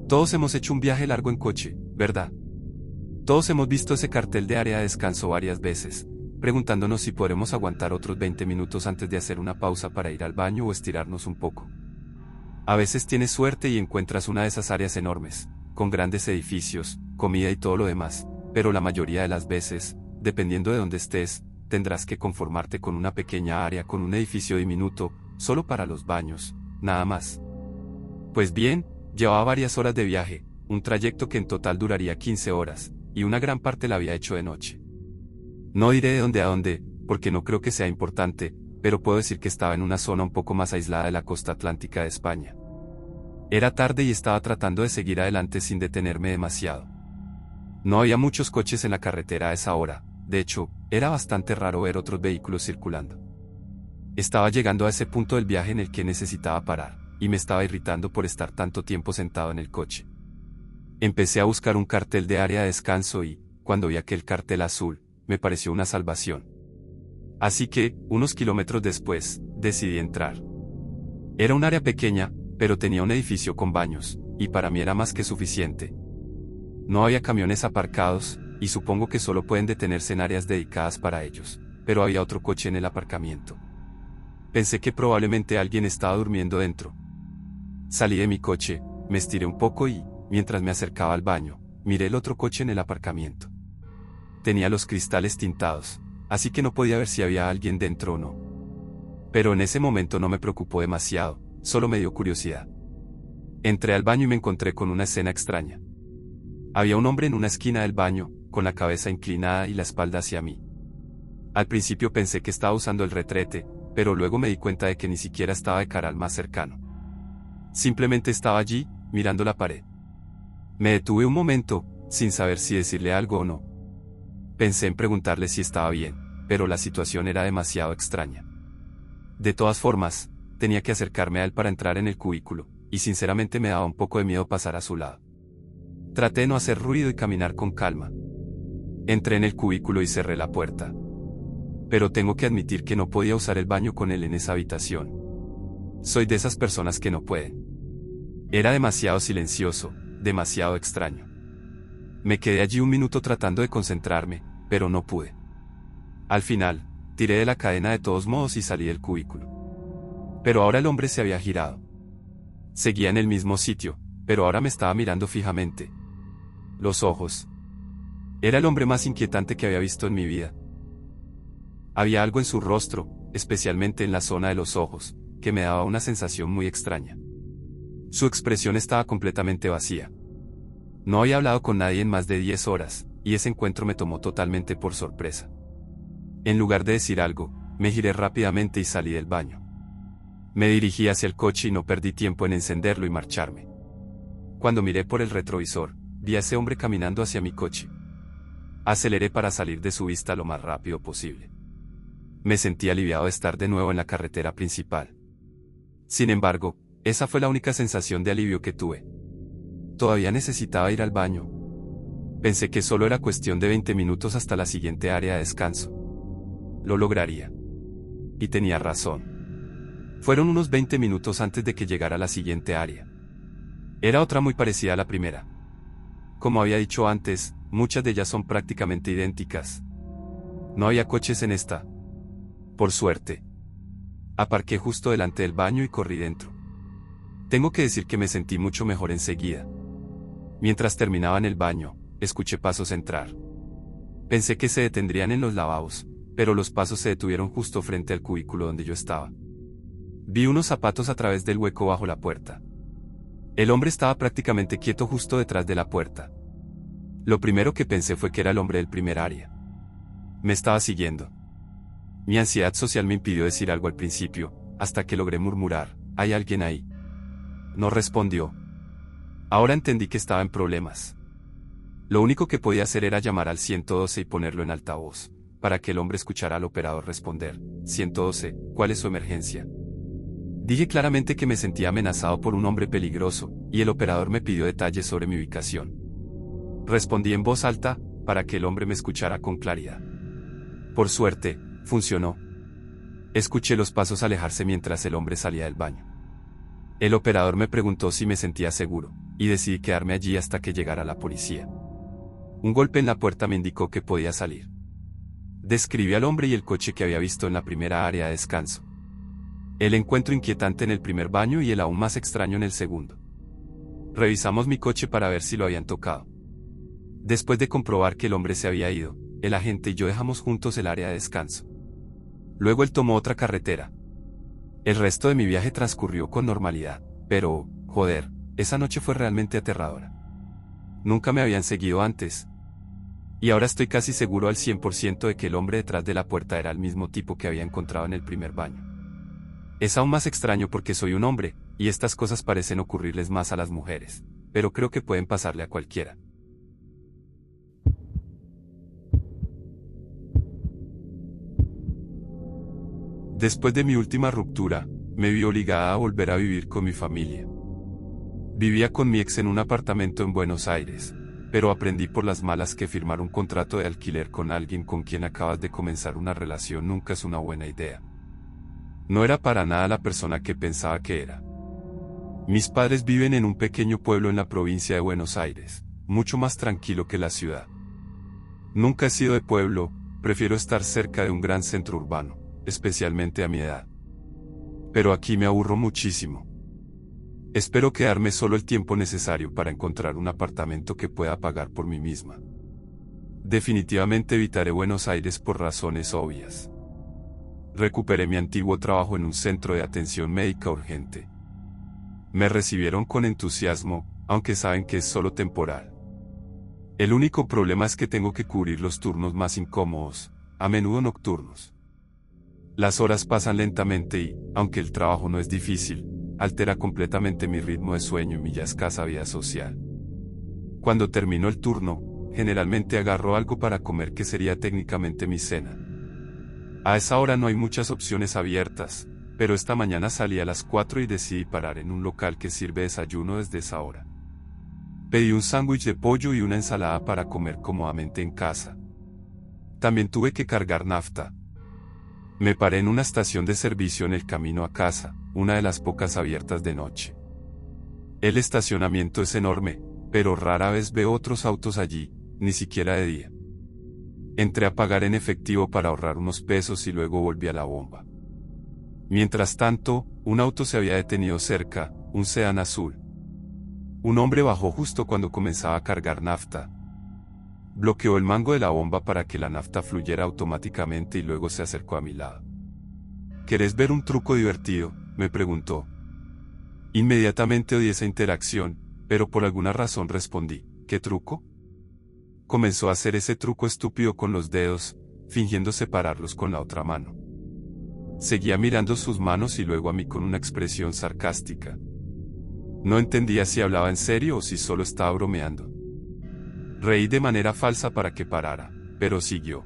Todos hemos hecho un viaje largo en coche, ¿verdad? Todos hemos visto ese cartel de área de descanso varias veces, preguntándonos si podremos aguantar otros 20 minutos antes de hacer una pausa para ir al baño o estirarnos un poco. A veces tienes suerte y encuentras una de esas áreas enormes, con grandes edificios, comida y todo lo demás, pero la mayoría de las veces, dependiendo de dónde estés, tendrás que conformarte con una pequeña área con un edificio diminuto, solo para los baños, nada más. Pues bien, llevaba varias horas de viaje, un trayecto que en total duraría 15 horas, y una gran parte la había hecho de noche. No diré de dónde a dónde, porque no creo que sea importante, pero puedo decir que estaba en una zona un poco más aislada de la costa atlántica de España. Era tarde y estaba tratando de seguir adelante sin detenerme demasiado. No había muchos coches en la carretera a esa hora, de hecho, era bastante raro ver otros vehículos circulando. Estaba llegando a ese punto del viaje en el que necesitaba parar, y me estaba irritando por estar tanto tiempo sentado en el coche. Empecé a buscar un cartel de área de descanso y, cuando vi aquel cartel azul, me pareció una salvación. Así que, unos kilómetros después, decidí entrar. Era un área pequeña, pero tenía un edificio con baños, y para mí era más que suficiente. No había camiones aparcados, y supongo que solo pueden detenerse en áreas dedicadas para ellos, pero había otro coche en el aparcamiento. Pensé que probablemente alguien estaba durmiendo dentro. Salí de mi coche, me estiré un poco y, mientras me acercaba al baño, miré el otro coche en el aparcamiento. Tenía los cristales tintados, así que no podía ver si había alguien dentro o no. Pero en ese momento no me preocupó demasiado, solo me dio curiosidad. Entré al baño y me encontré con una escena extraña. Había un hombre en una esquina del baño, con la cabeza inclinada y la espalda hacia mí. Al principio pensé que estaba usando el retrete, pero luego me di cuenta de que ni siquiera estaba de cara al más cercano. Simplemente estaba allí, mirando la pared. Me detuve un momento, sin saber si decirle algo o no. Pensé en preguntarle si estaba bien, pero la situación era demasiado extraña. De todas formas, tenía que acercarme a él para entrar en el cubículo, y sinceramente me daba un poco de miedo pasar a su lado. Traté de no hacer ruido y caminar con calma. Entré en el cubículo y cerré la puerta. Pero tengo que admitir que no podía usar el baño con él en esa habitación. Soy de esas personas que no pueden. Era demasiado silencioso, demasiado extraño. Me quedé allí un minuto tratando de concentrarme, pero no pude. Al final, tiré de la cadena de todos modos y salí del cubículo. Pero ahora el hombre se había girado. Seguía en el mismo sitio, pero ahora me estaba mirando fijamente. Los ojos. Era el hombre más inquietante que había visto en mi vida. Había algo en su rostro, especialmente en la zona de los ojos, que me daba una sensación muy extraña. Su expresión estaba completamente vacía. No había hablado con nadie en más de 10 horas, y ese encuentro me tomó totalmente por sorpresa. En lugar de decir algo, me giré rápidamente y salí del baño. Me dirigí hacia el coche y no perdí tiempo en encenderlo y marcharme. Cuando miré por el retrovisor, vi a ese hombre caminando hacia mi coche. Aceleré para salir de su vista lo más rápido posible. Me sentí aliviado de estar de nuevo en la carretera principal. Sin embargo, esa fue la única sensación de alivio que tuve. Todavía necesitaba ir al baño. Pensé que solo era cuestión de 20 minutos hasta la siguiente área de descanso. Lo lograría. Y tenía razón. Fueron unos 20 minutos antes de que llegara a la siguiente área. Era otra muy parecida a la primera. Como había dicho antes, muchas de ellas son prácticamente idénticas. No había coches en esta. Por suerte. Aparqué justo delante del baño y corrí dentro. Tengo que decir que me sentí mucho mejor enseguida. Mientras terminaba en el baño, escuché pasos entrar. Pensé que se detendrían en los lavabos, pero los pasos se detuvieron justo frente al cubículo donde yo estaba. Vi unos zapatos a través del hueco bajo la puerta. El hombre estaba prácticamente quieto justo detrás de la puerta. Lo primero que pensé fue que era el hombre del primer área. Me estaba siguiendo. Mi ansiedad social me impidió decir algo al principio, hasta que logré murmurar, ¿hay alguien ahí? No respondió. Ahora entendí que estaba en problemas. Lo único que podía hacer era llamar al 112 y ponerlo en altavoz, para que el hombre escuchara al operador responder, 112, ¿cuál es su emergencia? Dije claramente que me sentía amenazado por un hombre peligroso, y el operador me pidió detalles sobre mi ubicación. Respondí en voz alta, para que el hombre me escuchara con claridad. Por suerte, funcionó. Escuché los pasos alejarse mientras el hombre salía del baño. El operador me preguntó si me sentía seguro, y decidí quedarme allí hasta que llegara la policía. Un golpe en la puerta me indicó que podía salir. Describí al hombre y el coche que había visto en la primera área de descanso. El encuentro inquietante en el primer baño y el aún más extraño en el segundo. Revisamos mi coche para ver si lo habían tocado. Después de comprobar que el hombre se había ido, el agente y yo dejamos juntos el área de descanso. Luego él tomó otra carretera. El resto de mi viaje transcurrió con normalidad, pero, joder, esa noche fue realmente aterradora. Nunca me habían seguido antes. Y ahora estoy casi seguro al 100% de que el hombre detrás de la puerta era el mismo tipo que había encontrado en el primer baño. Es aún más extraño porque soy un hombre, y estas cosas parecen ocurrirles más a las mujeres, pero creo que pueden pasarle a cualquiera. Después de mi última ruptura, me vi obligada a volver a vivir con mi familia. Vivía con mi ex en un apartamento en Buenos Aires, pero aprendí por las malas que firmar un contrato de alquiler con alguien con quien acabas de comenzar una relación nunca es una buena idea. No era para nada la persona que pensaba que era. Mis padres viven en un pequeño pueblo en la provincia de Buenos Aires, mucho más tranquilo que la ciudad. Nunca he sido de pueblo, prefiero estar cerca de un gran centro urbano, especialmente a mi edad. Pero aquí me aburro muchísimo. Espero quedarme solo el tiempo necesario para encontrar un apartamento que pueda pagar por mí misma. Definitivamente evitaré Buenos Aires por razones obvias. Recuperé mi antiguo trabajo en un centro de atención médica urgente. Me recibieron con entusiasmo, aunque saben que es solo temporal. El único problema es que tengo que cubrir los turnos más incómodos, a menudo nocturnos. Las horas pasan lentamente y, aunque el trabajo no es difícil, altera completamente mi ritmo de sueño y mi ya escasa vida social. Cuando termino el turno, generalmente agarro algo para comer que sería técnicamente mi cena. A esa hora no hay muchas opciones abiertas, pero esta mañana salí a las 4 y decidí parar en un local que sirve desayuno desde esa hora. Pedí un sándwich de pollo y una ensalada para comer cómodamente en casa. También tuve que cargar nafta. Me paré en una estación de servicio en el camino a casa, una de las pocas abiertas de noche. El estacionamiento es enorme, pero rara vez veo otros autos allí, ni siquiera de día. Entré a pagar en efectivo para ahorrar unos pesos y luego volví a la bomba. Mientras tanto, un auto se había detenido cerca, un sedán azul. Un hombre bajó justo cuando comenzaba a cargar nafta. Bloqueó el mango de la bomba para que la nafta fluyera automáticamente y luego se acercó a mi lado. ¿Querés ver un truco divertido?, me preguntó. Inmediatamente odié esa interacción, pero por alguna razón respondí, ¿qué truco? Comenzó a hacer ese truco estúpido con los dedos, fingiendo separarlos con la otra mano. Seguía mirando sus manos y luego a mí con una expresión sarcástica. No entendía si hablaba en serio o si solo estaba bromeando. Reí de manera falsa para que parara, pero siguió.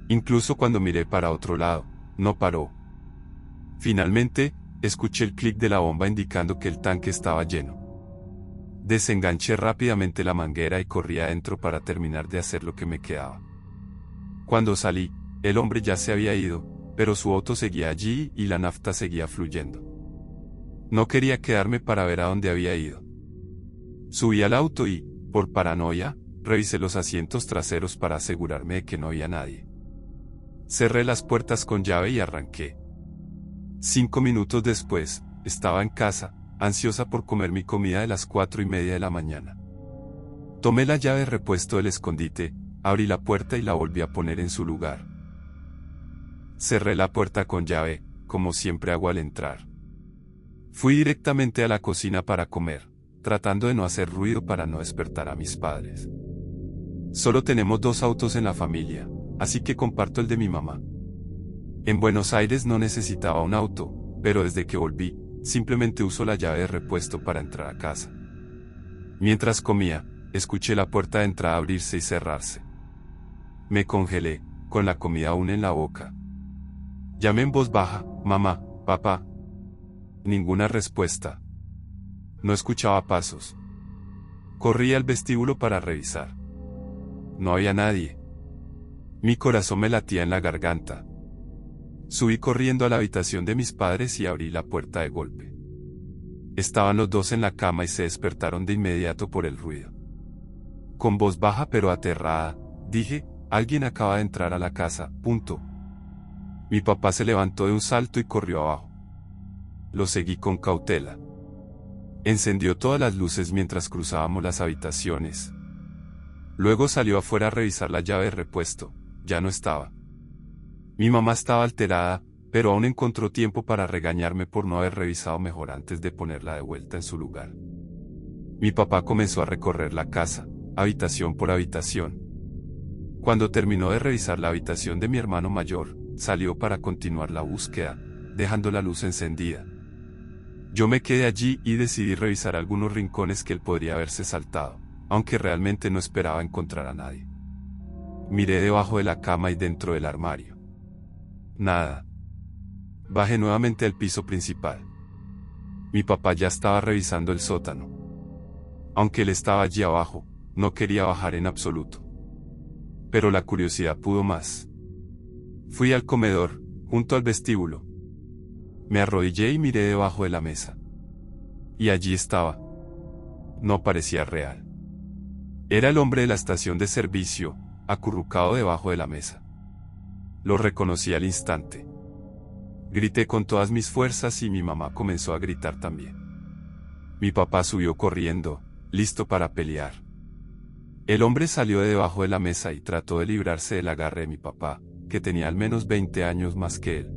Incluso cuando miré para otro lado, no paró. Finalmente, escuché el clic de la bomba indicando que el tanque estaba lleno. Desenganché rápidamente la manguera y corrí adentro para terminar de hacer lo que me quedaba. Cuando salí, el hombre ya se había ido, pero su auto seguía allí y la nafta seguía fluyendo. No quería quedarme para ver a dónde había ido. Subí al auto y, por paranoia, revisé los asientos traseros para asegurarme de que no había nadie. Cerré las puertas con llave y arranqué. 5 minutos después, estaba en casa, ansiosa por comer mi comida de las 4:30 de la mañana. Tomé la llave de repuesto del escondite, abrí la puerta y la volví a poner en su lugar. Cerré la puerta con llave, como siempre hago al entrar. Fui directamente a la cocina para comer, tratando de no hacer ruido para no despertar a mis padres. Solo tenemos 2 autos en la familia, así que comparto el de mi mamá. En Buenos Aires no necesitaba un auto, pero desde que volví, simplemente uso la llave de repuesto para entrar a casa. Mientras comía, escuché la puerta de entrada abrirse y cerrarse. Me congelé, con la comida aún en la boca. Llamé en voz baja, mamá, papá. Ninguna respuesta. No escuchaba pasos. Corrí al vestíbulo para revisar. No había nadie. Mi corazón me latía en la garganta. Subí corriendo a la habitación de mis padres y abrí la puerta de golpe. Estaban los dos en la cama y se despertaron de inmediato por el ruido. Con voz baja pero aterrada, dije, alguien acaba de entrar a la casa, punto. Mi papá se levantó de un salto y corrió abajo. Lo seguí con cautela. Encendió todas las luces mientras cruzábamos las habitaciones. Luego salió afuera a revisar la llave de repuesto, ya no estaba. Mi mamá estaba alterada, pero aún encontró tiempo para regañarme por no haber revisado mejor antes de ponerla de vuelta en su lugar. Mi papá comenzó a recorrer la casa, habitación por habitación. Cuando terminó de revisar la habitación de mi hermano mayor, salió para continuar la búsqueda, dejando la luz encendida. Yo me quedé allí y decidí revisar algunos rincones que él podría haberse saltado, aunque realmente no esperaba encontrar a nadie. Miré debajo de la cama y dentro del armario. Nada. Bajé nuevamente al piso principal. Mi papá ya estaba revisando el sótano. Aunque él estaba allí abajo, no quería bajar en absoluto. Pero la curiosidad pudo más. Fui al comedor, junto al vestíbulo. Me arrodillé y miré debajo de la mesa. Y allí estaba. No parecía real. Era el hombre de la estación de servicio, acurrucado debajo de la mesa. Lo reconocí al instante. Grité con todas mis fuerzas y mi mamá comenzó a gritar también. Mi papá subió corriendo, listo para pelear. El hombre salió de debajo de la mesa y trató de librarse del agarre de mi papá, que tenía al menos 20 años más que él.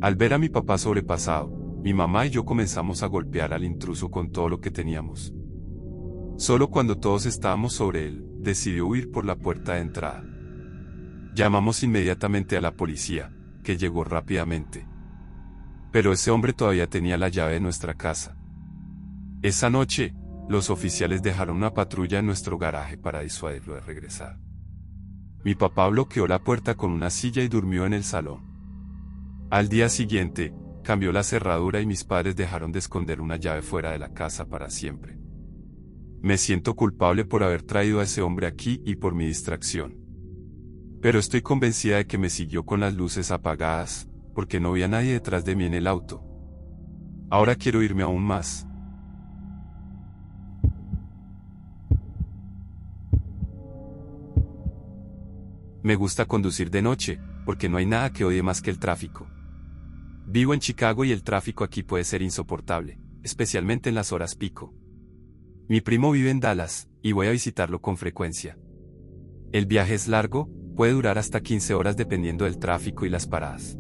Al ver a mi papá sobrepasado, mi mamá y yo comenzamos a golpear al intruso con todo lo que teníamos. Solo cuando todos estábamos sobre él, decidió huir por la puerta de entrada. Llamamos inmediatamente a la policía, que llegó rápidamente. Pero ese hombre todavía tenía la llave de nuestra casa. Esa noche, los oficiales dejaron una patrulla en nuestro garaje para disuadirlo de regresar. Mi papá bloqueó la puerta con una silla y durmió en el salón. Al día siguiente, cambió la cerradura y mis padres dejaron de esconder una llave fuera de la casa para siempre. Me siento culpable por haber traído a ese hombre aquí y por mi distracción. Pero estoy convencida de que me siguió con las luces apagadas, porque no vi a nadie detrás de mí en el auto. Ahora quiero irme aún más. Me gusta conducir de noche, porque no hay nada que odie más que el tráfico. Vivo en Chicago y el tráfico aquí puede ser insoportable, especialmente en las horas pico. Mi primo vive en Dallas, y voy a visitarlo con frecuencia. El viaje es largo, puede durar hasta 15 horas dependiendo del tráfico y las paradas.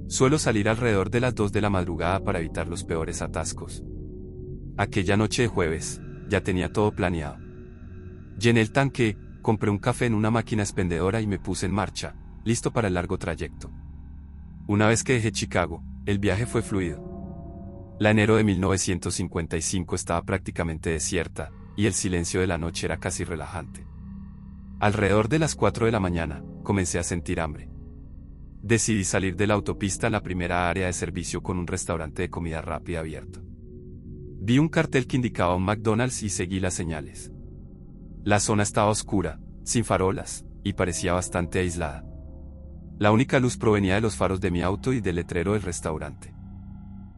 Suelo salir alrededor de las 2 de la madrugada para evitar los peores atascos. Aquella noche de jueves, ya tenía todo planeado. Llené el tanque, compré un café en una máquina expendedora y me puse en marcha, listo para el largo trayecto. Una vez que dejé Chicago, el viaje fue fluido. La enero de 1955 estaba prácticamente desierta, y el silencio de la noche era casi relajante. Alrededor de las 4 de la mañana, comencé a sentir hambre. Decidí salir de la autopista a la primera área de servicio con un restaurante de comida rápida abierto. Vi un cartel que indicaba un McDonald's y seguí las señales. La zona estaba oscura, sin farolas, y parecía bastante aislada. La única luz provenía de los faros de mi auto y del letrero del restaurante.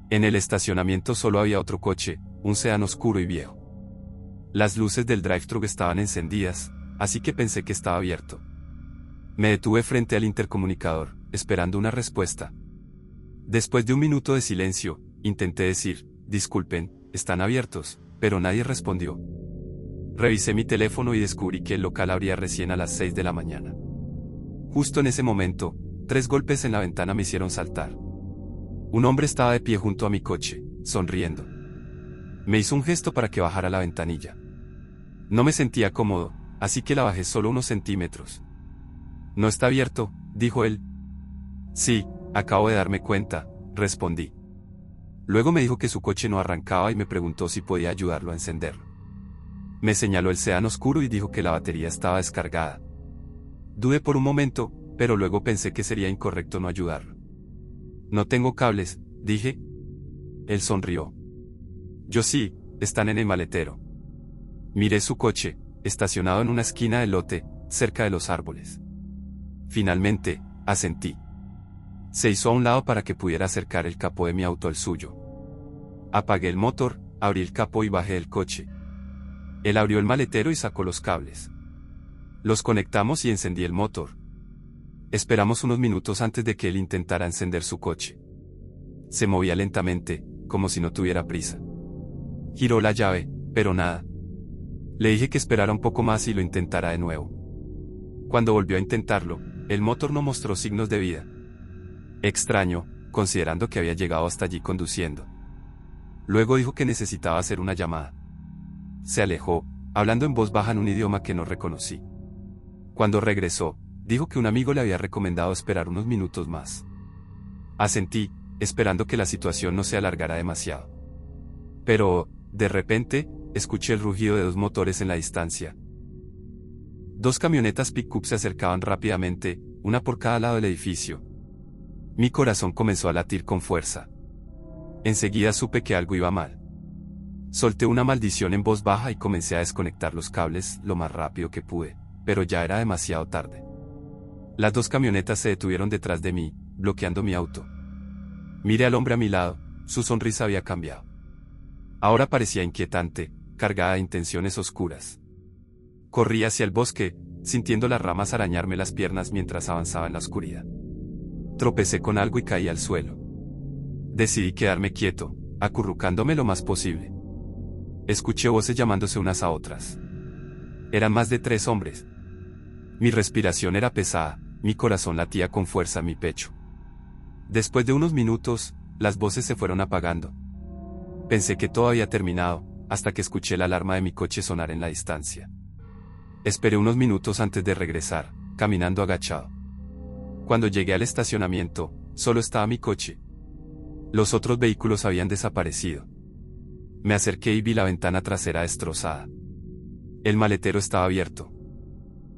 En el estacionamiento solo había otro coche, un sedán oscuro y viejo. Las luces del drive-thru estaban encendidas, así que pensé que estaba abierto. Me detuve frente al intercomunicador, esperando una respuesta. Después de un minuto de silencio, intenté decir, disculpen, están abiertos, pero nadie respondió. Revisé mi teléfono y descubrí que el local abría recién a las 6 de la mañana. Justo en ese momento, 3 golpes en la ventana me hicieron saltar. Un hombre estaba de pie junto a mi coche, sonriendo. Me hizo un gesto para que bajara la ventanilla. No me sentía cómodo, así que la bajé solo unos centímetros. «No está abierto», dijo él. «Sí, acabo de darme cuenta», respondí. Luego me dijo que su coche no arrancaba y me preguntó si podía ayudarlo a encenderlo. Me señaló el sedán oscuro y dijo que la batería estaba descargada. Dudé por un momento, pero luego pensé que sería incorrecto no ayudarlo. «No tengo cables», dije. Él sonrió. «Yo sí, están en el maletero». Miré su coche, estacionado en una esquina del lote, cerca de los árboles. Finalmente, asentí. Se hizo a un lado para que pudiera acercar el capó de mi auto al suyo. Apagué el motor, abrí el capó y bajé del coche. Él abrió el maletero y sacó los cables. Los conectamos y encendí el motor. Esperamos unos minutos antes de que él intentara encender su coche. Se movía lentamente, como si no tuviera prisa. Giró la llave, pero nada. Le dije que esperara un poco más y lo intentara de nuevo. Cuando volvió a intentarlo, el motor no mostró signos de vida. Extraño, considerando que había llegado hasta allí conduciendo. Luego dijo que necesitaba hacer una llamada. Se alejó, hablando en voz baja en un idioma que no reconocí. Cuando regresó, dijo que un amigo le había recomendado esperar unos minutos más. Asentí, esperando que la situación no se alargara demasiado. Pero, de repente, escuché el rugido de dos motores en la distancia. Dos camionetas pick-up se acercaban rápidamente, una por cada lado del edificio. Mi corazón comenzó a latir con fuerza. Enseguida supe que algo iba mal. Solté una maldición en voz baja y comencé a desconectar los cables lo más rápido que pude, pero ya era demasiado tarde. Las dos camionetas se detuvieron detrás de mí, bloqueando mi auto. Miré al hombre a mi lado, su sonrisa había cambiado. Ahora parecía inquietante, cargada de intenciones oscuras. Corrí hacia el bosque, sintiendo las ramas arañarme las piernas mientras avanzaba en la oscuridad. Tropecé con algo y caí al suelo. Decidí quedarme quieto, acurrucándome lo más posible. Escuché voces llamándose unas a otras. Eran más de 3 hombres. Mi respiración era pesada, mi corazón latía con fuerza en mi pecho. Después de unos minutos, las voces se fueron apagando. Pensé que todo había terminado, hasta que escuché la alarma de mi coche sonar en la distancia. Esperé unos minutos antes de regresar, caminando agachado. Cuando llegué al estacionamiento, solo estaba mi coche. Los otros vehículos habían desaparecido. Me acerqué y vi la ventana trasera destrozada. El maletero estaba abierto.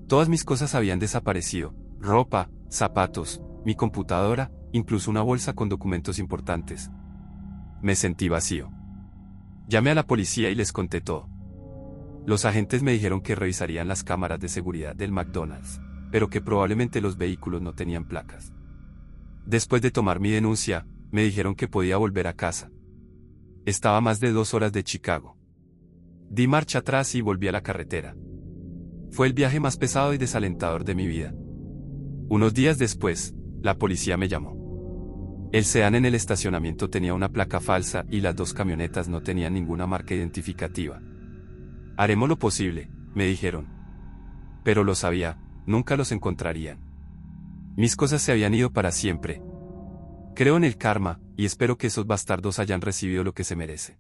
Todas mis cosas habían desaparecido: ropa, zapatos, mi computadora, incluso una bolsa con documentos importantes. Me sentí vacío. Llamé a la policía y les conté todo. Los agentes me dijeron que revisarían las cámaras de seguridad del McDonald's, pero que probablemente los vehículos no tenían placas. Después de tomar mi denuncia, me dijeron que podía volver a casa. Estaba a más de 2 horas de Chicago. Di marcha atrás y volví a la carretera. Fue el viaje más pesado y desalentador de mi vida. Unos días después, la policía me llamó. El sedán en el estacionamiento tenía una placa falsa y las 2 camionetas no tenían ninguna marca identificativa. Haremos lo posible, me dijeron. Pero lo sabía, nunca los encontrarían. Mis cosas se habían ido para siempre. Creo en el karma, y espero que esos bastardos hayan recibido lo que se merece.